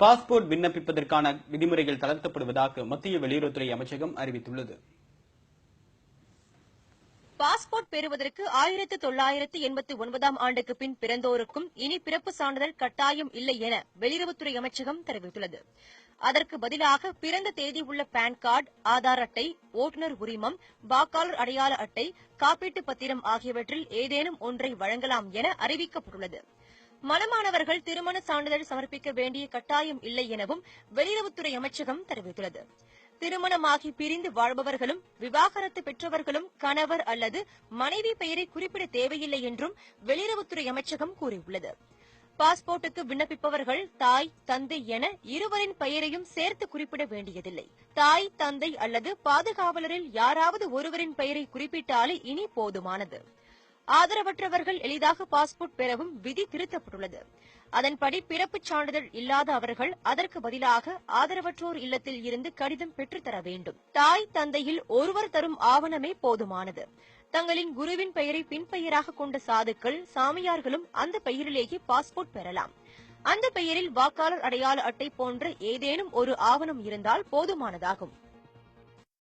Passport விண்ணப்பிப்பதற்கான விதிமுறைகள் தளர்த்தப்படுவதாக மத்திய வெளியுறவுத்துறை அமைச்சகம் அறிவித்துள்ளது. பாஸ்போர்ட் பெறுவதற்கு 1989 ஆண்டுக்கு பின் பிறந்தோருக்கும் இனி பிறப்பு சான்றிதழ் கட்டாயம் இல்லை என வெளியுறவுத்துறை அமைச்சகம் தெரிவித்துள்ளது. அதற்கு பதிலாக பிறந்த தேதி உள்ள பான் கார்டு, ஆதார் அட்டை, ஓட்டுநர் உரிமம், வாக்காளர் அடையாள அட்டை, காப்பீட்டு பத்திரம் ஆகியவற்றில் ஏதேனும் ஒன்றை வழங்கலாம் என அறிவிக்கப்பட்டுள்ளது. மணமானவர்கள் திருமண சான்றிதழ் சமர்ப்பிக்க வேண்டிய கட்டாயம் இல்லை எனவும் வெளியுறவுத்துறை அமைச்சகம் தெரிவித்துள்ளது. திருமணமாகி பிரிந்து வாழ்பவர்களும் விவாகரத்து பெற்றவர்களும் கணவர் அல்லது மனைவி பெயரை குறிப்பிட தேவையில்லை என்றும் வெளியுறவுத்துறை அமைச்சகம் கூறியுள்ளது. பாஸ்போர்ட்டுக்கு விண்ணப்பிப்பவர்கள் தாய், தந்தை என இருவரின் பெயரையும் சேர்த்து குறிப்பிட வேண்டியதில்லை. தாய், தந்தை அல்லது பாதுகாவலரில் யாராவது ஒருவரின் பெயரை குறிப்பிட்டாலே இனி போதுமானது. ஆதரவற்றவர்கள் எளிதாக பாஸ்போர்ட் பெறவும் விதி திருத்தப்பட்டுள்ளது. அதன்படி பிறப்புச் சான்றிதழ் இல்லாத அவர்கள் அதற்கு பதிலாக ஆதரவற்றோர் இல்லத்தில் இருந்து கடிதம் பெற்றுத்தர வேண்டும். தாய், தந்தையில் ஒருவர் தரும் ஆவணமே போதுமானது. தங்களின் குருவின் பெயரை பின்பெயராக கொண்ட சாதுக்கள், சாமியார்களும் அந்த பெயரிலேயே பாஸ்போர்ட் பெறலாம். அந்த பெயரில் வாக்காளர் அடையாள அட்டை போன்ற ஏதேனும் ஒரு ஆவணம் இருந்தால் போதுமானதாகும்.